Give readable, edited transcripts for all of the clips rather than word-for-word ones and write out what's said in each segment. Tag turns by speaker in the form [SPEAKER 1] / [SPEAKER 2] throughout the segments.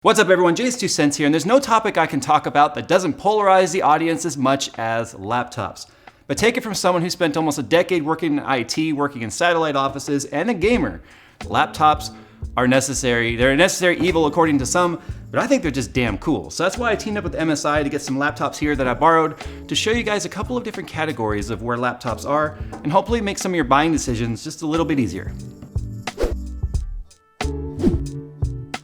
[SPEAKER 1] What's up everyone, JayzTwoCents here, and there's no topic I can talk about that doesn't polarize the audience as much as laptops. But take it from someone who spent almost a decade working in IT, working in satellite offices, and a gamer. Laptops are necessary. They're a necessary evil according to some, but I think they're just damn cool. So that's why I teamed up with MSI to get some laptops here that I borrowed to show you guys a couple of different categories of where laptops are, and hopefully make some of your buying decisions just a little bit easier.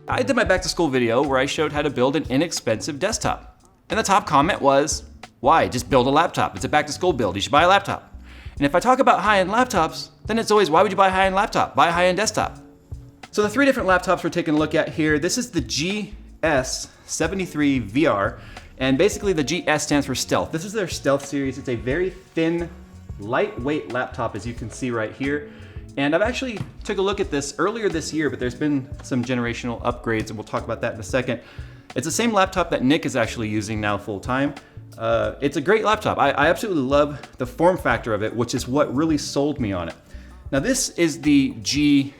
[SPEAKER 1] I did my back to school video where I showed how to build an inexpensive desktop. And the top comment was, why? Just build a laptop. It's a back to school build. You should buy a laptop. And if I talk about high-end laptops, then it's always, why would you buy a high-end laptop? Buy a high-end desktop. So the three different laptops we're taking a look at here, this is the GS73VR. And basically the GS stands for stealth. This is their stealth series. It's a very thin, lightweight laptop, as you can see right here. And I've actually took a look at this earlier this year, but there's been some generational upgrades, and we'll talk about that in a second. It's the same laptop that Nick is actually using now full time. It's a great laptop. I absolutely love the form factor of it, which is what really sold me on it. Now this is the GE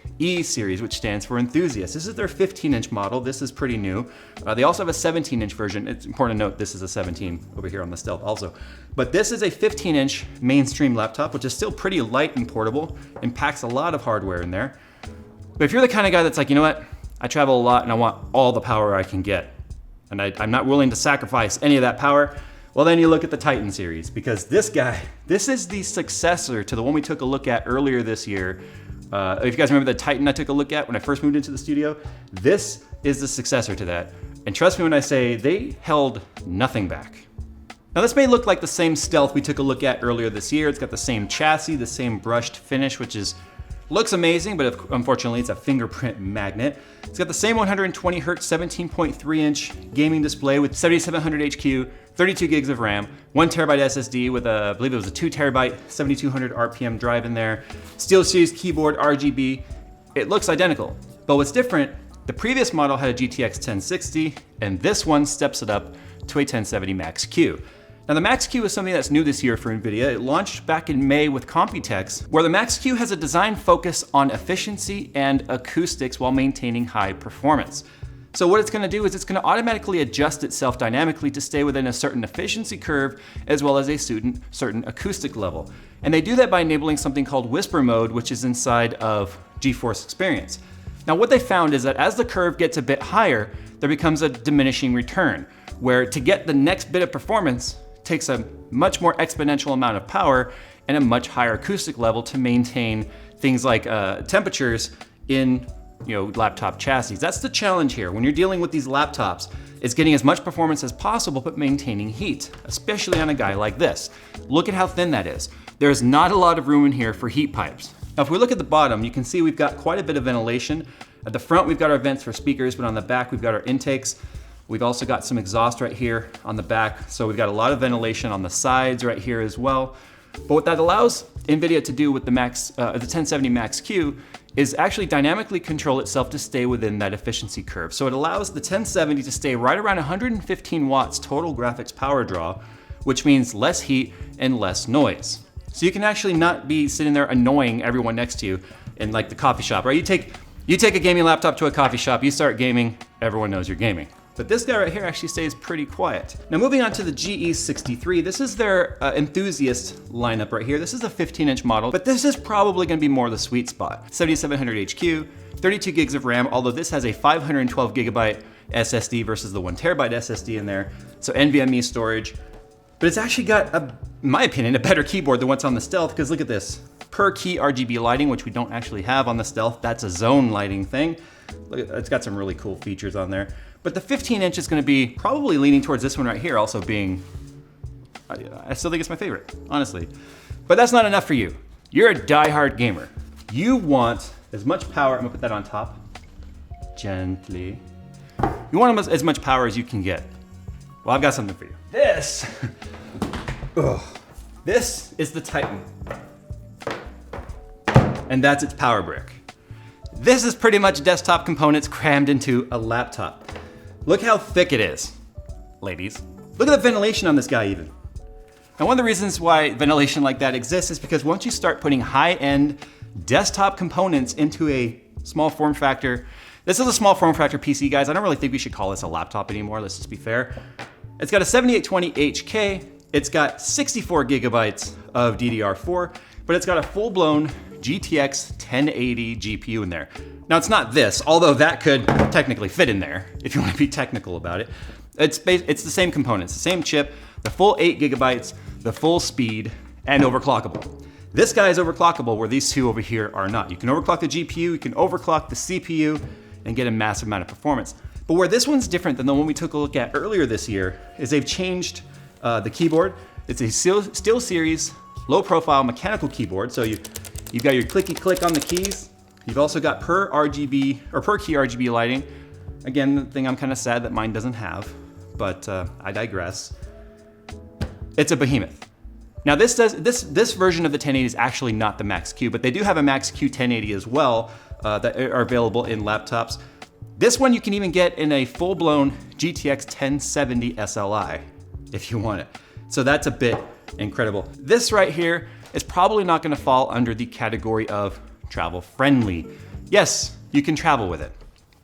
[SPEAKER 1] series, which stands for enthusiast. This is their 15-inch model. This is pretty new. They also have a 17-inch version. It's important to note this is a 17 over here on the stealth also. But this is a 15-inch mainstream laptop, which is still pretty light and portable and packs a lot of hardware in there. But if you're the kind of guy that's like, you know what? I travel a lot and I want all the power I can get, and I'm not willing to sacrifice any of that power, well, then you look at the Titan series, because this guy, this is the successor to the one we took a look at earlier this year. If you guys remember the Titan I took a look at when I first moved into the studio, this is the successor to that. And trust me when I say they held nothing back. Now this may look like the same stealth we took a look at earlier this year. It's got the same chassis, the same brushed finish, which looks amazing, but unfortunately it's a fingerprint magnet. It's got the same 120 Hz 17.3 inch gaming display with 7700 HQ, 32 gigs of RAM, 1 terabyte SSD with I believe it was a 2 terabyte 7200 RPM drive in there, SteelSeries keyboard, RGB. It looks identical, but what's different, the previous model had a GTX 1060, and this one steps it up to a 1070 Max-Q. Now the Max-Q is something that's new this year for NVIDIA. It launched back in May with Computex, where the Max-Q has a design focus on efficiency and acoustics while maintaining high performance. So what it's gonna do is it's gonna automatically adjust itself dynamically to stay within a certain efficiency curve as well as a certain acoustic level. And they do that by enabling something called Whisper Mode, which is inside of GeForce Experience. Now what they found is that as the curve gets a bit higher, there becomes a diminishing return, where to get the next bit of performance takes a much more exponential amount of power and a much higher acoustic level to maintain things like temperatures in laptop chassis. That's the challenge here. When you're dealing with these laptops, it's getting as much performance as possible but maintaining heat, especially on a guy like this. Look at how thin that is. There's not a lot of room in here for heat pipes. Now if we look at the bottom, you can see we've got quite a bit of ventilation. At the front we've got our vents for speakers, but on the back we've got our intakes. We've also got some exhaust right here on the back, so we've got a lot of ventilation on the sides right here as well. But what that allows NVIDIA to do with the 1070 Max-Q is actually dynamically control itself to stay within that efficiency curve. So it allows the 1070 to stay right around 115 watts total graphics power draw, which means less heat and less noise. So you can actually not be sitting there annoying everyone next to you in like the coffee shop, right? You take a gaming laptop to a coffee shop, you start gaming, everyone knows you're gaming. But this guy right here actually stays pretty quiet. Now moving on to the GE63, this is their enthusiast lineup right here. This is a 15-inch model, but this is probably gonna be more the sweet spot. 7700 HQ, 32 gigs of RAM, although this has a 512 gigabyte SSD versus the 1 terabyte SSD in there, so NVMe storage. But it's actually got, in my opinion, a better keyboard than what's on the Stealth, because look at this. Per key RGB lighting, which we don't actually have on the Stealth. That's a zone lighting thing. Look, it's got some really cool features on there. But the 15-inch is gonna be probably leaning towards this one right here, also being, I still think it's my favorite, honestly. But that's not enough for you. You're a diehard gamer. You want as much power, I'm gonna put that on top, gently. You want as much power as you can get. Well, I've got something for you. This is the Titan. And that's its power brick. This is pretty much desktop components crammed into a laptop. Look how thick it is, ladies. Look at the ventilation on this guy even. Now one of the reasons why ventilation like that exists is because once you start putting high-end desktop components into a small form factor This is a small form factor PC, guys. I don't really think we should call this a laptop anymore. Let's just be fair. It's got a 7820HK. It's got 64 gigabytes of DDR4, but it's got a full-blown GTX 1080 GPU in there. Now it's not this, although that could technically fit in there if you want to be technical about it. It's the same components, the same chip, the full 8 gigabytes, the full speed, and overclockable. This guy is overclockable where these two over here are not. You can overclock the GPU, you can overclock the CPU, and get a massive amount of performance. But where this one's different than the one we took a look at earlier this year is they've changed the keyboard. It's a SteelSeries low-profile mechanical keyboard. So you've got your clicky click on the keys. You've also got per key RGB lighting. Again, the thing I'm kind of sad that mine doesn't have, but I digress. It's a behemoth. Now this version of the 1080 is actually not the Max-Q, but they do have a Max-Q 1080 as well that are available in laptops. This one you can even get in a full-blown GTX 1070 SLI if you want it. So that's a bit incredible. This right here is probably not gonna fall under the category of travel friendly. Yes, you can travel with it.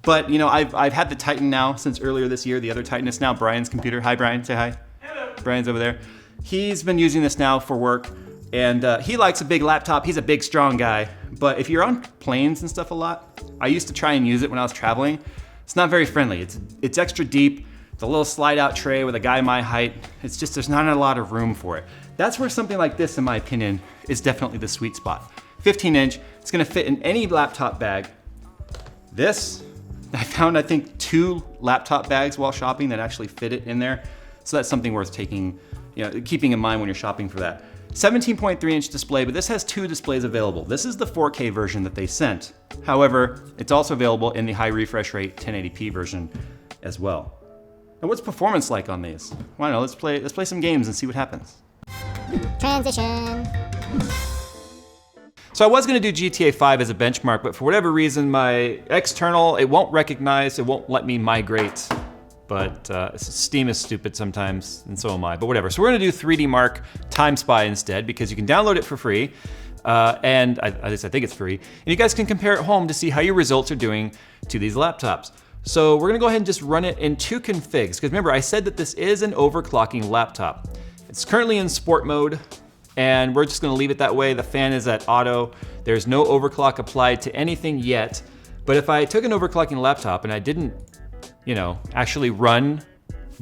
[SPEAKER 1] But you know, I've had the Titan now since earlier this year. The other Titan is now Brian's computer. Hi Brian, say hi. Hello. Brian's over there. He's been using this now for work, and he likes a big laptop. He's a big, strong guy. But if you're on planes and stuff a lot, I used to try and use it when I was traveling. It's not very friendly. It's extra deep. It's a little slide out tray with a guy my height. It's just, there's not a lot of room for it. That's where something like this, in my opinion, is definitely the sweet spot. 15-inch, it's gonna fit in any laptop bag. This, I found, I think, 2 laptop bags while shopping that actually fit it in there. So that's something worth taking, keeping in mind when you're shopping for that. 17.3-inch display, but this has 2 displays available. This is the 4K version that they sent. However, it's also available in the high refresh rate 1080p version as well. And what's performance like on these? Well, I don't know, let's play some games and see what happens.
[SPEAKER 2] Transition.
[SPEAKER 1] So I was gonna do GTA 5 as a benchmark, but for whatever reason, my external, it won't let me migrate. But Steam is stupid sometimes, and so am I, but whatever. So we're gonna do 3D Mark Time Spy instead, because you can download it for free, and at least I think it's free, and you guys can compare at home to see how your results are doing to these laptops. So we're gonna go ahead and just run it in 2 configs, because remember, I said that this is an overclocking laptop. It's currently in sport mode, and we're just gonna leave it that way. The fan is at auto. There's no overclock applied to anything yet, but if I took an overclocking laptop and I didn't actually run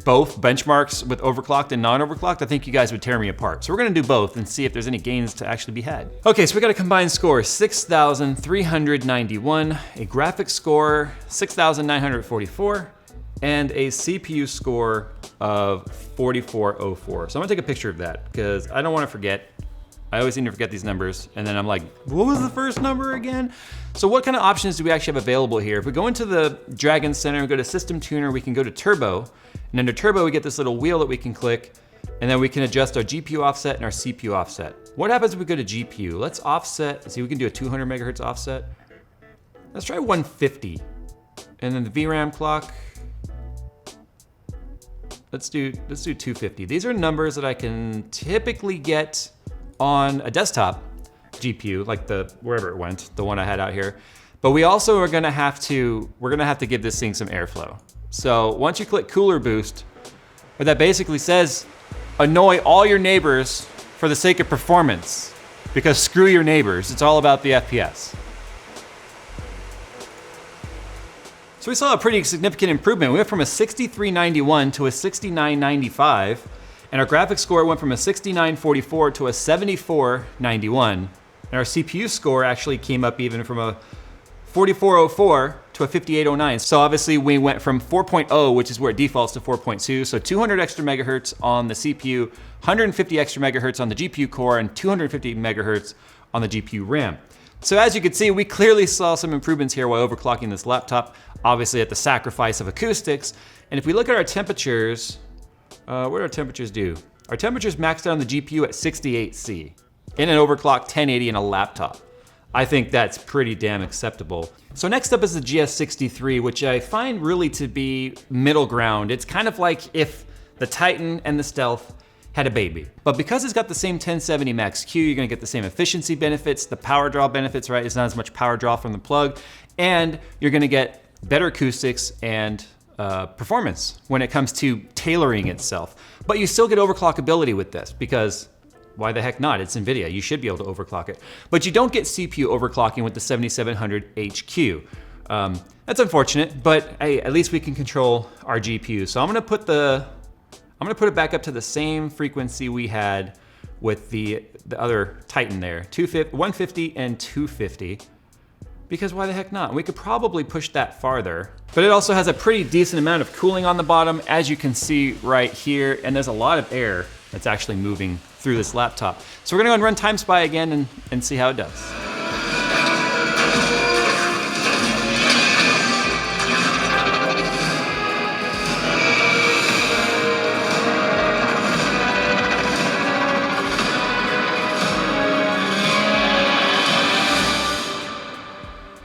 [SPEAKER 1] both benchmarks with overclocked and non-overclocked, I think you guys would tear me apart. So we're gonna do both and see if there's any gains to actually be had. Okay, so we got a combined score, 6,391, a graphics score, 6,944, and a CPU score of 4404. So I'm gonna take a picture of that because I don't wanna forget. I always seem to forget these numbers, and then I'm like, what was the first number again? So what kind of options do we actually have available here? If we go into the Dragon Center, we go to System Tuner, we can go to Turbo, and under Turbo we get this little wheel that we can click, and then we can adjust our GPU offset and our CPU offset. What happens if we go to GPU? Let's offset, see, we can do a 200 megahertz offset. Let's try 150, and then the VRAM clock, let's do 250. These are numbers that I can typically get on a desktop GPU, like wherever it went, the one I had out here. But we also are gonna have to give this thing some airflow. So once you click Cooler Boost, what that basically says, annoy all your neighbors for the sake of performance, because screw your neighbors, it's all about the FPS. So we saw a pretty significant improvement. We went from a 6391 to a 6995, and our graphics score went from a 6944 to a 7491. And our CPU score actually came up even from a 4404 to a 5809. So obviously we went from 4.0, which is where it defaults to 4.2. So 200 extra megahertz on the CPU, 150 extra megahertz on the GPU core, and 250 megahertz on the GPU RAM. So as you can see, we clearly saw some improvements here while overclocking this laptop, obviously at the sacrifice of acoustics. And if we look at our temperatures, what do our temperatures do? Our temperatures maxed out on the GPU at 68C in an overclocked 1080 in a laptop. I think that's pretty damn acceptable. So next up is the GS63, which I find really to be middle ground. It's kind of like if the Titan and the Stealth had a baby. But because it's got the same 1070 Max-Q, you're gonna get the same efficiency benefits, the power draw benefits, right? It's not as much power draw from the plug, and you're gonna get better acoustics and performance when it comes to tailoring itself. But you still get overclockability with this because why the heck not? It's NVIDIA, you should be able to overclock it. But you don't get CPU overclocking with the 7700 HQ. That's unfortunate, but hey, at least we can control our GPU. So I'm gonna put it back up to the same frequency we had with the other Titan there, 150 and 250. Because why the heck not? We could probably push that farther, but it also has a pretty decent amount of cooling on the bottom, as you can see right here, and there's a lot of air that's actually moving through this laptop. So we're gonna go and run TimeSpy again and see how it does.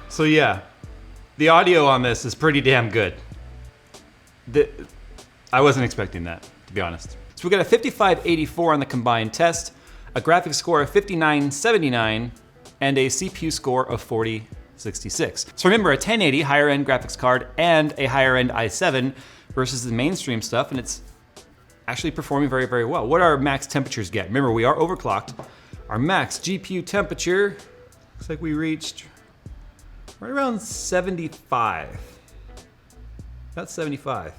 [SPEAKER 1] So yeah, the audio on this is pretty damn good. I wasn't expecting that, to be honest. So we got a 5584 on the combined test, a graphics score of 5979, and a CPU score of 4066. So remember, a 1080 higher end graphics card and a higher end i7 versus the mainstream stuff, and it's actually performing very, very well. What our max temperatures get? Remember, we are overclocked. Our max GPU temperature, looks like we reached right around 75. About 75.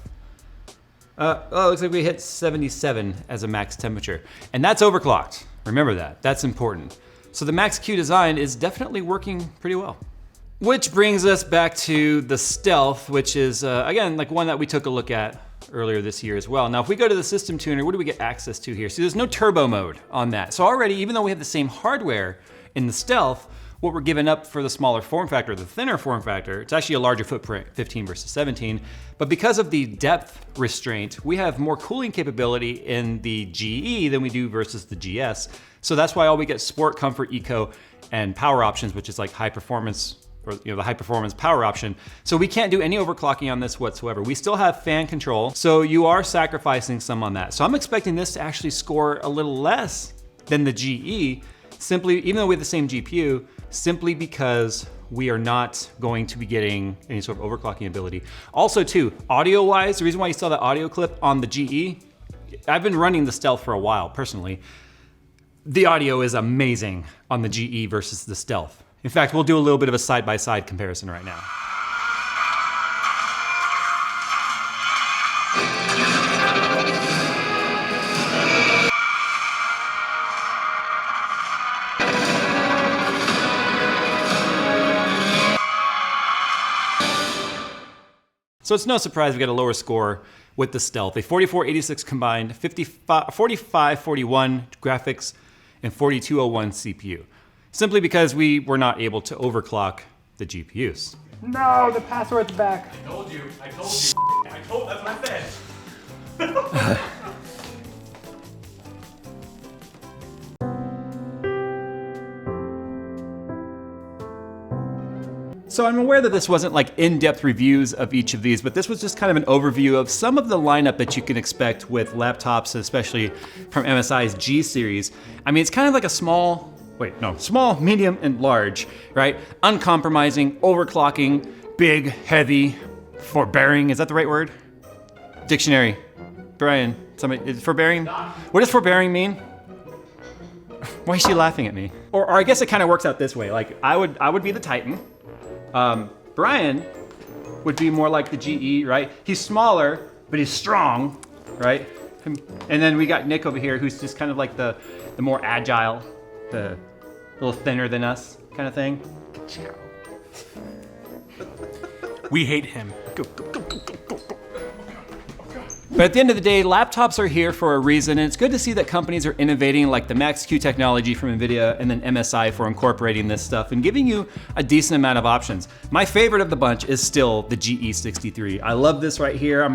[SPEAKER 1] Oh, it looks like we hit 77 as a max temperature. And that's overclocked. Remember that, that's important. So the Max-Q design is definitely working pretty well. Which brings us back to the Stealth, which is, again, like one that we took a look at earlier this year as well. Now, if we go to the system tuner, what do we get access to here? So there's no turbo mode on that. So already, even though we have the same hardware in the Stealth, what we're giving up for the smaller form factor, the thinner form factor, it's actually a larger footprint, 15 versus 17. But because of the depth restraint, we have more cooling capability in the GE than we do versus the GS. So that's why all we get sport, comfort, eco, and power options, which is like high performance, or the high performance power option. So we can't do any overclocking on this whatsoever. We still have fan control, so you are sacrificing some on that. So I'm expecting this to actually score a little less than the GE, simply, even though we have the same GPU, simply because we are not going to be getting any sort of overclocking ability. Also too, audio-wise, the reason why you saw that audio clip on the GE, I've been running the Stealth for a while, personally. The audio is amazing on the GE versus the Stealth. In fact, we'll do a little bit of a side-by-side comparison right now. So it's no surprise we got a lower score with the Stealth. A 4486 combined, 4541 graphics, and 4201 CPU. Simply because we were not able to overclock the GPUs. No, the password's back.
[SPEAKER 3] I told you, that's what I said.
[SPEAKER 1] So I'm aware that this wasn't like in-depth reviews of each of these, but this was just kind of an overview of some of the lineup that you can expect with laptops, especially from MSI's G series. I mean, it's kind of like a small, medium, and large, right? Uncompromising, overclocking, big, heavy, forbearing, is that the right word? Dictionary. Brian, somebody, is forbearing? What does forbearing mean? Why is she laughing at me? Or I guess it kind of works out this way. Like I would be the Titan. Brian would be more like the GE, right? He's smaller, but he's strong, right? And then we got Nick over here, who's just kind of like the more agile, the little thinner than us kind of thing.
[SPEAKER 3] We hate him.
[SPEAKER 1] But at the end of the day, laptops are here for a reason, and it's good to see that companies are innovating like the Max-Q technology from NVIDIA and then MSI for incorporating this stuff and giving you a decent amount of options. My favorite of the bunch is still the GE63. I love this right here. I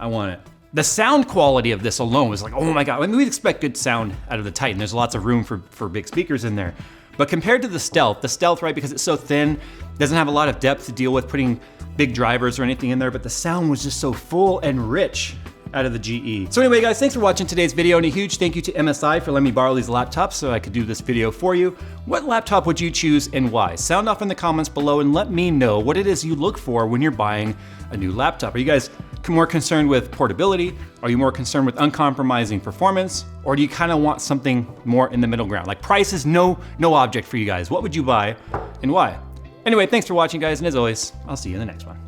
[SPEAKER 1] want it. The sound quality of this alone was like, oh my God. I mean, we'd expect good sound out of the Titan. There's lots of room for big speakers in there. But compared to the Stealth, right, because it's so thin, doesn't have a lot of depth to deal with putting big drivers or anything in there, but the sound was just so full and rich out of the GE. So anyway, guys, thanks for watching today's video, and a huge thank you to MSI for letting me borrow these laptops so I could do this video for you. What laptop would you choose and why? Sound off in the comments below and let me know what it is you look for when you're buying a new laptop. Are you guys more concerned with portability? Are you more concerned with uncompromising performance? Or do you kind of want something more in the middle ground? Like, price is no object for you guys. What would you buy and why? Anyway, thanks for watching, guys, and as always, I'll see you in the next one.